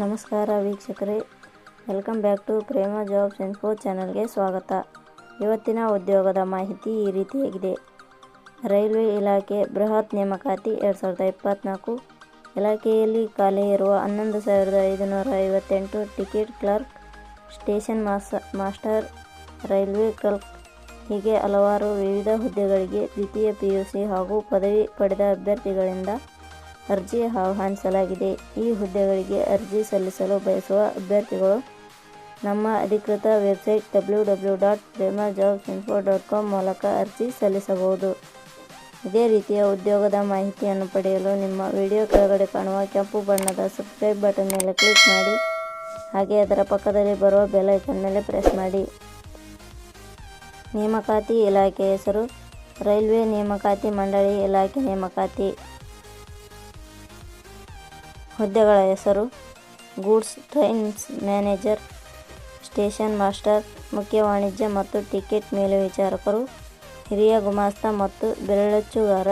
ನಮಸ್ಕಾರ ವೀಕ್ಷಕರೇ, welcome back to Prema jobs info ಚಾನಲ್ಗೆ ಸ್ವಾಗತ. ಇವತ್ತಿನ ಉದ್ಯೋಗದ ಮಾಹಿತಿ ಈ ರೀತಿಯಾಗಿದೆ. ರೈಲ್ವೆ ಇಲಾಖೆ ಬೃಹತ್ ನೇಮಕಾತಿ 2024. ಇಲಾಖೆಯಲ್ಲಿ ಖಾಲಿ ಇರುವ 11,558 ticket clerk, station master, railway clerk ಹೀಗೆ ಹಲವಾರು ವಿವಿಧ ಹುದ್ದೆಗಳಿಗೆ ದ್ವಿತೀಯ PUC ಹಾಗೂ ಪದವಿ ಪಡೆದ ಅಭ್ಯರ್ಥಿಗಳಿಂದ ಅರ್ಜಿ ಆಹ್ವಾನಿಸಲಾಗಿದೆ. ಈ ಹುದ್ದೆಗಳಿಗೆ ಅರ್ಜಿ ಸಲ್ಲಿಸಲು ಬಯಸುವ ಅಭ್ಯರ್ಥಿಗಳು ನಮ್ಮ ಅಧಿಕೃತ ವೆಬ್ಸೈಟ್ www.premajobsinfo.com ಮೂಲಕ ಅರ್ಜಿ ಸಲ್ಲಿಸಬಹುದು. ಇದೇ ರೀತಿಯ ಉದ್ಯೋಗದ ಮಾಹಿತಿಯನ್ನು ಪಡೆಯಲು ನಿಮ್ಮ ವಿಡಿಯೋ ಕೆಳಗಡೆ ಕಾಣುವ ಕೆಂಪು ಬಣ್ಣದ ಸಬ್ಸ್ಕ್ರೈಬ್ ಬಟನ್ ಮೇಲೆ ಕ್ಲಿಕ್ ಮಾಡಿ, ಹಾಗೆ ಅದರ ಪಕ್ಕದಲ್ಲಿ ಬರುವ ಬೆಲ್ ಐಕಾನ್ ಮೇಲೆ ಪ್ರೆಸ್ ಮಾಡಿ. ನೇಮಕಾತಿ ಇಲಾಖೆ ಹೆಸರು ರೈಲ್ವೆ ನೇಮಕಾತಿ ಮಂಡಳಿ ಇಲಾಖೆ ನೇಮಕಾತಿ. ಹುದ್ದೆಗಳ ಹೆಸರು goods trains manager, station master, ಮುಖ್ಯ ವಾಣಿಜ್ಯ ಮತ್ತು ಟಿಕೆಟ್ ಮೇಲ್ವಿಚಾರಕರು, ಹಿರಿಯ ಗುಮಾಸ್ತ ಮತ್ತು ಬೆರಳಚ್ಚುಗಾರ,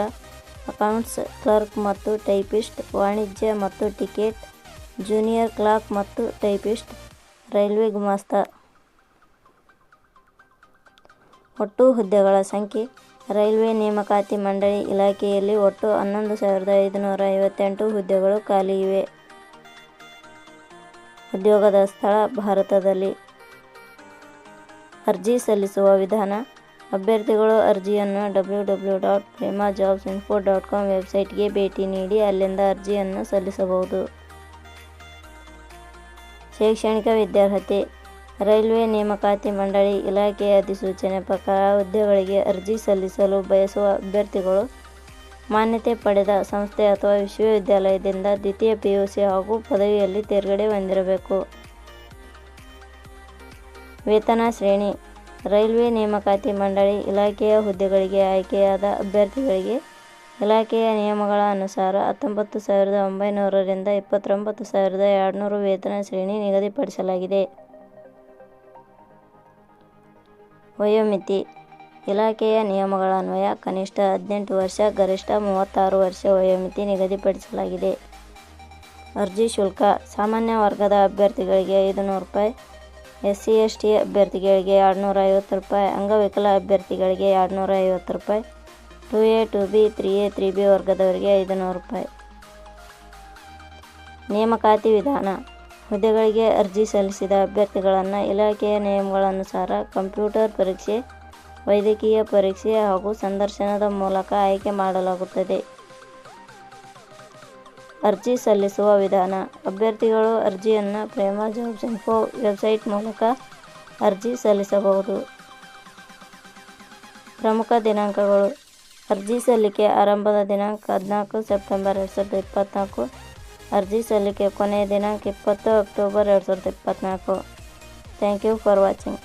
ಅಕೌಂಟ್ಸ್ ಕ್ಲರ್ಕ್ ಮತ್ತು ಟೈಪಿಸ್ಟ್, ವಾಣಿಜ್ಯ ಮತ್ತು ಟಿಕೆಟ್, ಜೂನಿಯರ್ ಕ್ಲರ್ಕ್ ಮತ್ತು ಟೈಪಿಸ್ಟ್, ರೈಲ್ವೆ ಗುಮಾಸ್ತ. ಒಟ್ಟು ಹುದ್ದೆಗಳ ಸಂಖ್ಯೆ. ರೈಲ್ವೆ ನೇಮಕಾತಿ ಮಂಡಳಿ ಇಲಾಖೆಯಲ್ಲಿ ಒಟ್ಟು 11,558 ಹುದ್ದೆಗಳು ಖಾಲಿ ಇವೆ. ಉದ್ಯೋಗದ ಸ್ಥಳ ಭಾರತದಲ್ಲಿ. ಅರ್ಜಿ ಸಲ್ಲಿಸುವ ವಿಧಾನ. ಅಭ್ಯರ್ಥಿಗಳು ಅರ್ಜಿಯನ್ನು www.premajobsinfo.com ವೆಬ್ಸೈಟ್ಗೆ ಭೇಟಿ ನೀಡಿ ಅಲ್ಲಿಂದ ಅರ್ಜಿಯನ್ನು ಸಲ್ಲಿಸಬಹುದು. ಶೈಕ್ಷಣಿಕ ವಿದ್ಯಾರ್ಹತೆ. ರೈಲ್ವೆ ನೇಮಕಾತಿ ಮಂಡಳಿ ಇಲಾಖೆಯ ಅಧಿಸೂಚನೆ ಪ್ರಕಾರ ಹುದ್ದೆಗಳಿಗೆ ಅರ್ಜಿ ಸಲ್ಲಿಸಲು ಬಯಸುವ ಅಭ್ಯರ್ಥಿಗಳು ಮಾನ್ಯತೆ ಪಡೆದ ಸಂಸ್ಥೆ ಅಥವಾ ವಿಶ್ವವಿದ್ಯಾಲಯದಿಂದ ದ್ವಿತೀಯ PUC ಹಾಗೂ ಪದವಿಯಲ್ಲಿ ತೇರ್ಗಡೆ ಹೊಂದಿರಬೇಕು. ವೇತನ ಶ್ರೇಣಿ. ರೈಲ್ವೆ ನೇಮಕಾತಿ ಮಂಡಳಿ ಇಲಾಖೆಯ ಹುದ್ದೆಗಳಿಗೆ ಆಯ್ಕೆಯಾದ ಅಭ್ಯರ್ಥಿಗಳಿಗೆ ಇಲಾಖೆಯ ನಿಯಮಗಳ ಅನುಸಾರ 19,900 ರಿಂದ 29,200 ವೇತನ ಶ್ರೇಣಿ ನಿಗದಿಪಡಿಸಲಾಗಿದೆ. ವಯೋಮಿತಿ. ಇಲಾಖೆಯ ನಿಯಮಗಳ ಅನ್ವಯ ಕನಿಷ್ಠ 18 ವರ್ಷ, ಗರಿಷ್ಠ 36 ವರ್ಷ ವಯೋಮಿತಿ ನಿಗದಿಪಡಿಸಲಾಗಿದೆ. ಅರ್ಜಿ ಶುಲ್ಕ. ಸಾಮಾನ್ಯ ವರ್ಗದ ಅಭ್ಯರ್ಥಿಗಳಿಗೆ ₹500, SC/ST ಅಭ್ಯರ್ಥಿಗಳಿಗೆ ₹250, ಅಂಗವಿಕಲ ಅಭ್ಯರ್ಥಿಗಳಿಗೆ ₹250, 2A, 2B, 3A, 3B ವರ್ಗದವರಿಗೆ ₹500. ನೇಮಕಾತಿ ವಿಧಾನ. ಹುದ್ದೆಗಳಿಗೆ ಅರ್ಜಿ ಸಲ್ಲಿಸಿದ ಅಭ್ಯರ್ಥಿಗಳನ್ನು ಇಲಾಖೆಯ ನಿಯಮಗಳನುಸಾರ ಕಂಪ್ಯೂಟರ್ ಪರೀಕ್ಷೆ, ವೈದ್ಯಕೀಯ ಪರೀಕ್ಷೆ ಹಾಗೂ ಸಂದರ್ಶನದ ಮೂಲಕ ಆಯ್ಕೆ ಮಾಡಲಾಗುತ್ತದೆ. ಅರ್ಜಿ ಸಲ್ಲಿಸುವ ವಿಧಾನ. ಅಭ್ಯರ್ಥಿಗಳು ಅರ್ಜಿಯನ್ನು ಪ್ರೇಮ ಜಾಬ್ಸ್ ಇನ್ಫೋ ವೆಬ್ಸೈಟ್ ಮೂಲಕ ಅರ್ಜಿ ಸಲ್ಲಿಸಬಹುದು. ಪ್ರಮುಖ ದಿನಾಂಕಗಳು. ಅರ್ಜಿ ಸಲ್ಲಿಕೆ ಆರಂಭದ ದಿನಾಂಕ 14 ಸೆಪ್ಟೆಂಬರ್ 2024. ಅರ್ಜಿ ಸಲ್ಲಿಕೆ ಕೊನೆಯ ದಿನಾಂಕ 20 October 2024. Thank you for watching.